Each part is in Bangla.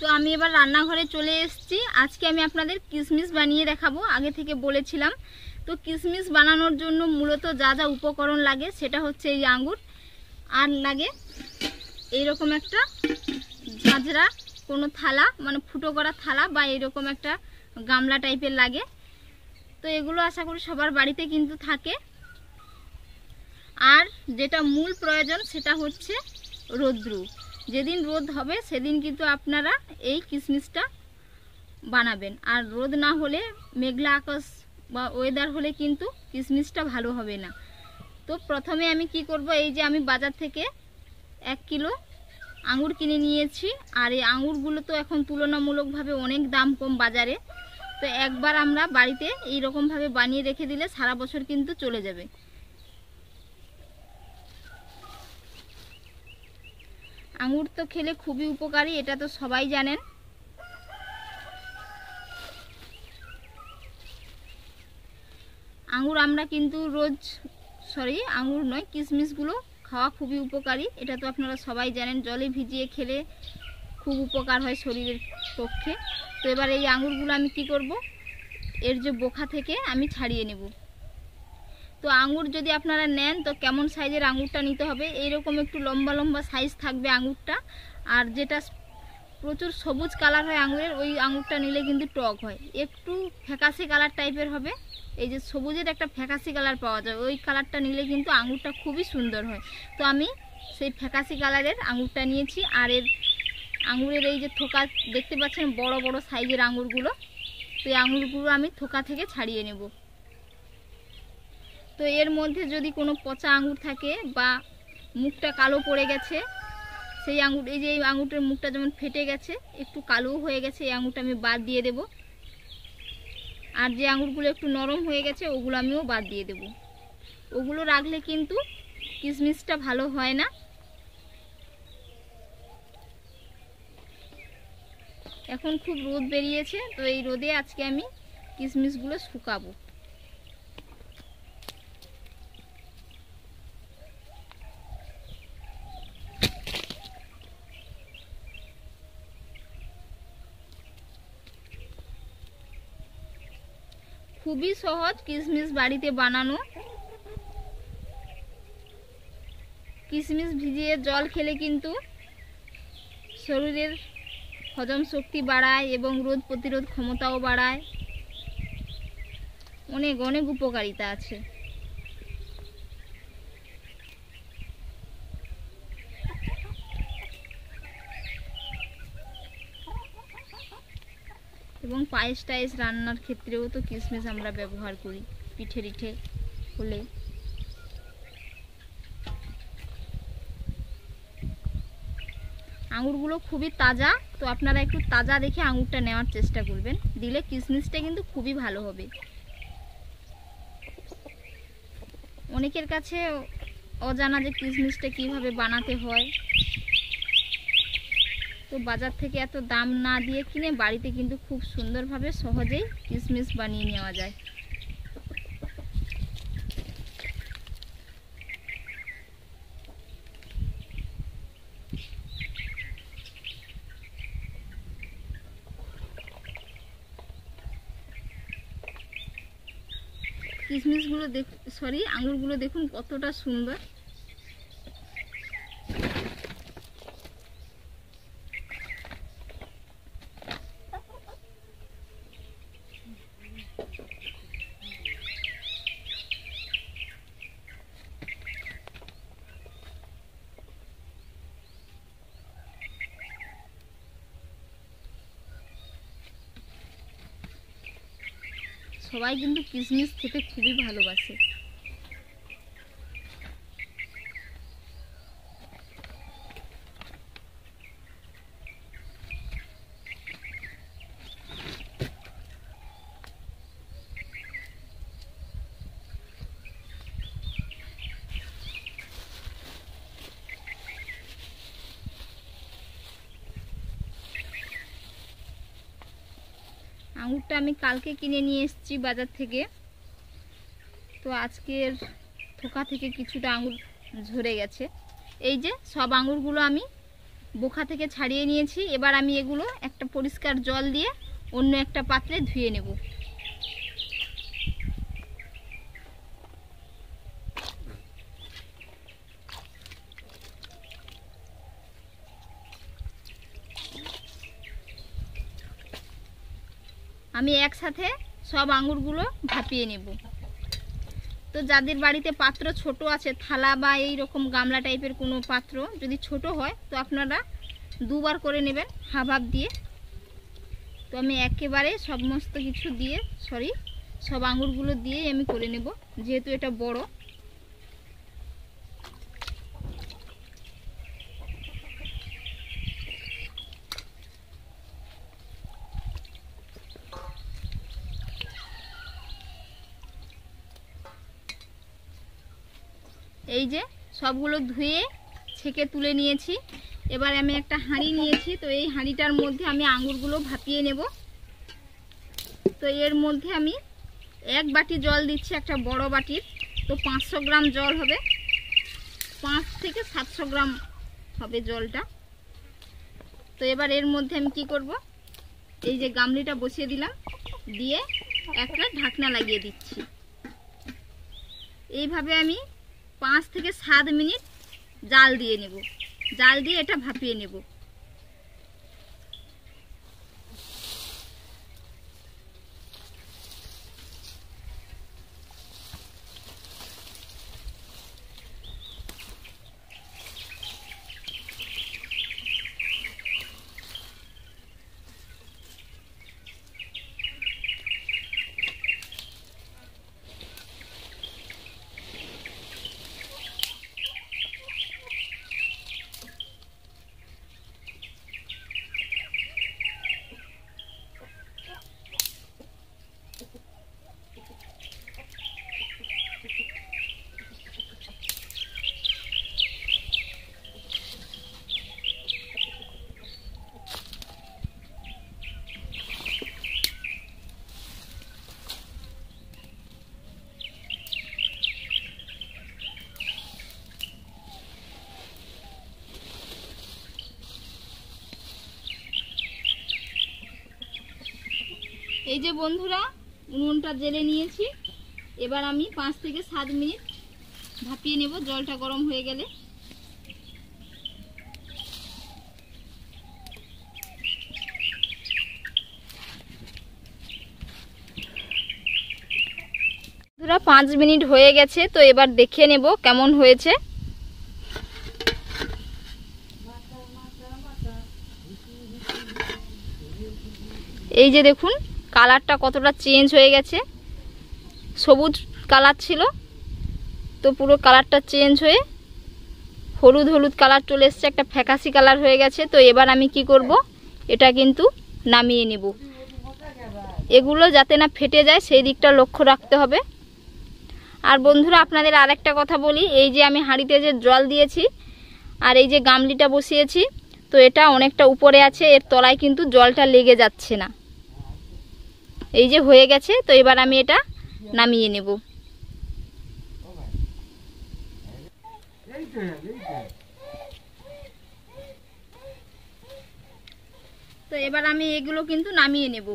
তো আমি এবার রান্নাঘরে চলে এসেছি। আজকে আমি আপনাদের কিশমিশ বানিয়ে দেখাবো, আগে থেকে বলেছিলাম। তো কিশমিশ বানানোর জন্য মূলত যা যা উপকরণ লাগে সেটা হচ্ছে এই আঙ্গুর, আর লাগে এইরকম একটা ঝাঁঝরা কোনো থালা, মানে ফুটো করা থালা বা এরকম একটা গামলা টাইপের লাগে। তো এগুলো আশা করি সবার বাড়িতে কিন্তু থাকে। আর যেটা মূল প্রয়োজন সেটা হচ্ছে রৌদ্র। যেদিন রোদ হবে সেদিন কিন্তু আপনারা এই কিশমিশটা বানাবেন। আর রোদ না হলে, মেঘলা আকাশ বা ওয়েদার হলে কিন্তু কিশমিশটা ভালো হবে না। তো প্রথমে আমি কি করব, এই যে আমি বাজার থেকে 1 কিলো আঙুর কিনে নিয়েছি। আর এই আঙুরগুলো তো এখন তুলনামূলকভাবে অনেক দাম কম বাজারে। তো একবার আমরা বাড়িতে এইরকমভাবে বানিয়ে রেখে দিলে সারা বছর কিন্তু চলে যাবে। আঙুর তো খেলে খুবই উপকারী, এটা তো সবাই জানেন। আঙুর আমরা কিন্তু আঙুর নয়, কিশমিশগুলো খাওয়া খুবই উপকারী, এটা তো আপনারা সবাই জানেন। জলে ভিজিয়ে খেলে খুব উপকার হয় শরীরের পক্ষে। তো এবার এই আঙুরগুলো আমি কি করব, এর যে বোখা থেকে আমি ছাড়িয়ে নেব। তো আঙুর যদি আপনারা নেন তো কেমন সাইজের আঙুরটা নিতে হবে, এইরকম একটু লম্বা লম্বা সাইজ থাকবে আঙুরটা। আর যেটা প্রচুর সবুজ কালার হয় আঙুরের, ওই আঙুরটা নিলে কিন্তু টক হয়। একটু ফ্যাকাশে কালার টাইপের হবে, এই যে সবুজের একটা ফ্যাকাশে কালার পাওয়া যায়, ওই কালারটা নিলে কিন্তু আঙুরটা খুবই সুন্দর হয়। তো আমি সেই ফ্যাকাশে কালারের আঙুরটা নিয়েছি। আর এর আঙুরের এই যে থোকা দেখতে পাচ্ছেন, বড় বড় সাইজের আঙুরগুলো, তো এই আঙুরগুলো আমি থোকা থেকে ছাড়িয়ে নেব। তো এর মধ্যে যদি কোনো পচা আঙুর থাকে বা মুখটা কালো পড়ে গেছে, সেই আঙুর, এই যে এই আঙুরটার মুখটা যেমন ফেটে গেছে, একটু কালো হয়ে গেছে, এই আঙুরটা আমি বাদ দিয়ে দেব। আর যে আঙুরগুলো একটু নরম হয়ে গেছে ওগুলো আমিও বাদ দিয়ে দেব। ওগুলো রাখলে কিন্তু কিশমিশটা ভালো হয় না। এখন খুব রোদ বেরিয়েছে, তো এই রোদে আজকে আমি কিশমিশগুলো শুকাবো। খুবই সহজ কিশমিশ বাড়িতে বানানো। কিশমিশ ভিজিয়ে জল খেলে কিন্তু শরীরের হজম শক্তি বাড়ায় এবং রোগ প্রতিরোধ ক্ষমতাও বাড়ায়। অনেক অনেক উপকারিতা আছে। এবং পায়েস টায়েস রান্নার ক্ষেত্রেও তো কিশমিশ আমরা ব্যবহার করি, পিঠে টিঠে হলে। আঙুরগুলো খুবই তাজা, তো আপনারা একটু তাজা দেখে আঙুরটা নেওয়ার চেষ্টা করবেন, দিলে কিশমিশটা কিন্তু খুবই ভালো হবে। অনেকের কাছে অজানা যে কিশমিশটা কিভাবে বানাতে হয়। তো বাজার থেকে এত দাম না দিয়ে কিনে বাড়িতে কিন্তু খুব সুন্দরভাবে সহজেই কিশমিশ বানিয়ে নেওয়া যায়। কিশমিশগুলো আঙুরগুলো দেখুন কতটা সুন্দর। সবাই কিন্তু কিশমিশ খেতে খুবই ভালোবাসে। আঙুরটা আমি কালকে কিনে নিয়ে এসেছি বাজার থেকে। তো আজকের থোকা থেকে কিছুটা আঙুর ঝরে গেছে। এই যে সব আঙুরগুলো আমি বোখা থেকে ছাড়িয়ে নিয়েছি। এবার আমি এগুলো একটা পরিষ্কার জল দিয়ে অন্য একটা পাত্রে ধুয়ে নেব। আমি একসাথে সব আঙুরগুলো ভাপিয়ে নেব। তো যাদের বাড়িতে পাত্র ছোট আছে, থালা বা এই রকম গামলা টাইপের কোনো পাত্র যদি ছোট হয়, তো আপনারা দুবার করে নেবেন হাফ দিয়ে। তো আমি একেবারে সমস্ত কিছু দিয়ে সব আঙুরগুলো দিয়ে আমি করে নেব, যেহেতু এটা বড়। এই যে সবগুলো ধুয়ে ছেঁকে তুলে নিয়েছি। এবার আমি একটা হাঁড়ি নিয়েছি। তো এই হাঁড়িটার মধ্যে আমি আঙুরগুলো ভাপিয়ে নেব। তো এর মধ্যে আমি 1 বাটি জল দিচ্ছি, একটা বড় বাটির। তো 500 গ্রাম জল হবে, 5 থেকে 700 গ্রাম হবে জলটা। তো এবার এর মধ্যে আমি কি করব, এই যে গামলিটা বসিয়ে দিলাম, দিয়ে একটা ঢাকনা লাগিয়ে দিচ্ছি। এইভাবে আমি 5 থেকে 7 মিনিট জাল দিয়ে নেব। জাল দিয়ে এটা ভাপিয়ে নেব। এই যে বন্ধুরা, উনুনটা জেলে নিয়েছি। এবার আমি 5 থেকে 7 মিনিট ভাপিয়ে নেব, জলটা গরম হয়ে গেলে। বন্ধুরা 5 মিনিট হয়ে গেছে। তো এবার দেখে নেব কেমন হয়েছে। এই যে দেখুন কালারটা কতটা চেঞ্জ হয়ে গেছে। সবুজ কালার ছিল, তো পুরো কালারটা চেঞ্জ হয়ে হলুদ হলুদ কালার চলে এসছে, একটা ফ্যাকাশি কালার হয়ে গেছে। তো এবার আমি কি করব, এটা কিন্তু নামিয়ে নেব। এগুলো যাতে না ফেটে যায় সেই দিকটা লক্ষ্য রাখতে হবে। আর বন্ধুরা আপনাদের আরেকটা কথা বলি, এই যে আমি হাঁড়িতে যে জল দিয়েছি আর এই যে গামলিটা বসিয়েছি, তো এটা অনেকটা উপরে আছে, এর তলায় কিন্তু জলটা লেগে যাচ্ছে না। এই যে হয়ে গেছে। তো এবার আমি এটা নামিয়ে নেব। তো এবার আমি এগুলো কিন্তু নামিয়ে নেব।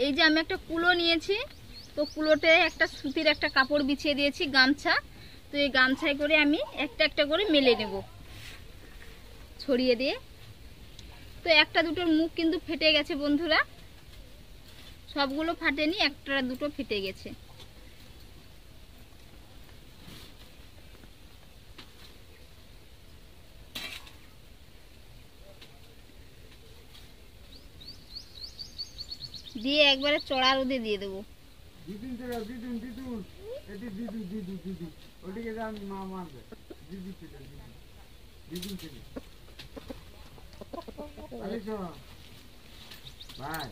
এই যে আমি একটা কুলো নিয়েছি, তো কুলোতে একটা সুতির একটা কাপড় বিছিয়ে দিয়েছি, গামছা। তো এই গামছায় করে আমি একটা একটা করে মেলে নেব ছড়িয়ে দিয়ে। তো একটা দুটোর মুখ কিন্তু ফেটে গেছে বন্ধুরা, সবগুলো ফাটেনি, একটা দুটো ফেটে গেছে। দিয়ে একবারে চড়া রোদে দিয়ে দেবো। ভাই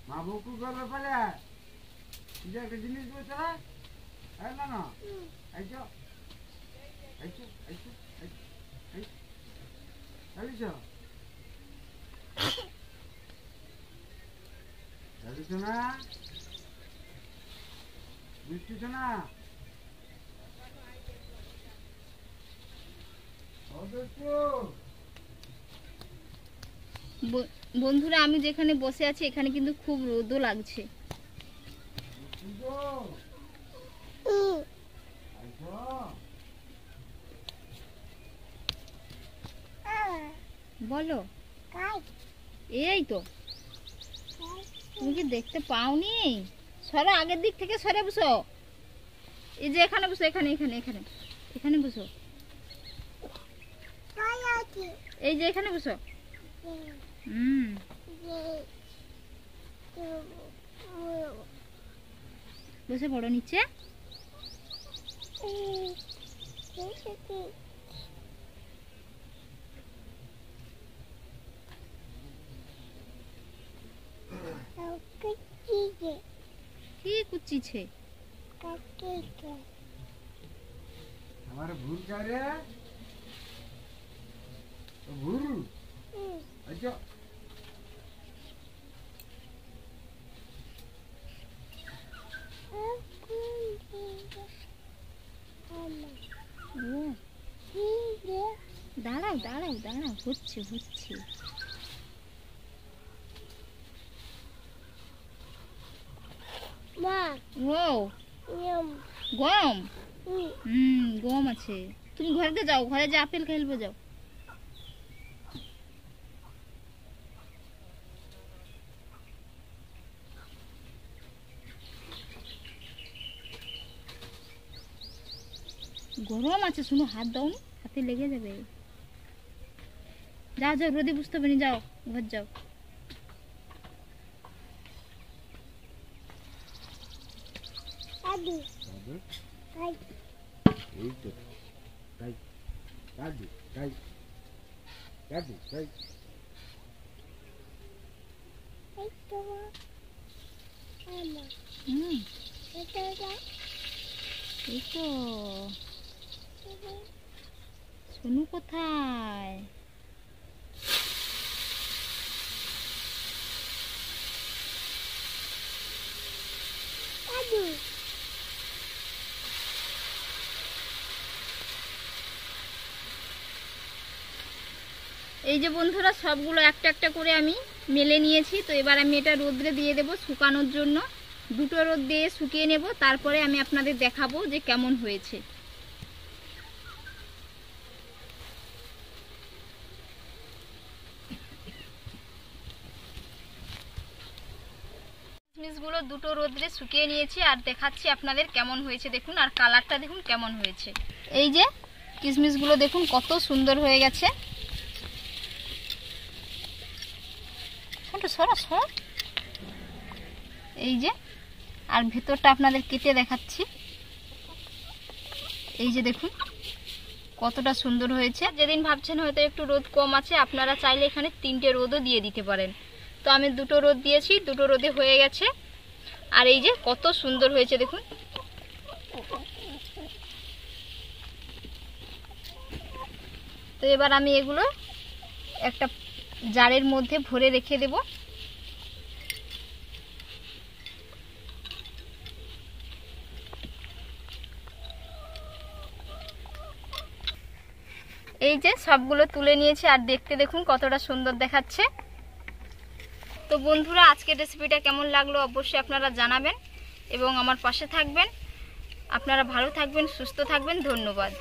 মা বকু করবে পারে যে একটা জিনিস বলছে না না আইছো আইছো আইছো আইছো আইছো না মিষ্টি শোনা বন্ধুরা আমি যেখানে বসে আছি এখানে কিন্তু খুব রোদও লাগছে। বলো এই তো তুমি কি দেখতে পাওনি? সরো আগের দিক থেকে সরে বসো। এই যে এখানে বসো, এখানে এখানে এখানে এখানে বসো। এই যে এখানে বসো। বসে পড়ো নিচে। কি কুচিছে? हमारे भूल क्या रे भूल अच्छा দাঁড়াও দাঁড়াও দাঁড়াও, হচ্ছে হচ্ছে। ও গম, গম আছে। তুমি ঘরে যাও, ঘরে যে আপেল খেলবো যাও। গরম আছে, শুনো হাত দাও নি, হাতে লেগে যাবে। যাও যাও, রোদে বুঝতে হবে না, যাও ঘর যাও। এই তো সোনু কোথায়? এই যে বন্ধুরা সবগুলো একটা একটা করে আমি মেলে নিয়েছি। তো এবার আমি এটা রোদ্রে দিয়ে দেব শুকানোর জন্য। দুটো রোদ দিয়ে শুকিয়ে নেব, তারপরে আমি আপনাদের দেখাবো যে কেমন হয়েছে। কিশমিশগুলো দুটো রোদ্রে শুকিয়ে নিয়েছি আর দেখাচ্ছি আপনাদের কেমন হয়েছে দেখুন, আর কালারটা দেখুন কেমন হয়েছে। এই যে কিশমিশগুলো দেখুন কত সুন্দর হয়ে গেছে। সরা সরা। এই যে আর ভেতরটা আপনাদের কেটে দেখাচ্ছি। এই যে দেখুন কতটা সুন্দর হয়েছে। যেদিন ভাবছেন হয়তো একটু রোদ কম আছে, আপনারা চাইলে এখানে 3টে রোদও দিয়ে দিতে পারেন। তো আমি দুটো রোদ দিয়েছি, দুটো রোদে হয়ে গেছে। আর এই যে কত সুন্দর হয়েছে দেখুন। তো এবার আমি এগুলো একটা জারের মধ্যে ভরে রেখে দেব। এই যে সবগুলো তুলে নিয়েছি আর দেখতে দেখুন কতটা সুন্দর দেখাচ্ছে। তো বন্ধুরা আজকের রেসিপিটা কেমন লাগলো অবশ্যই আপনারা জানাবেন এবং আমার পাশে থাকবেন। আপনারা ভালো থাকবেন, সুস্থ থাকবেন। ধন্যবাদ।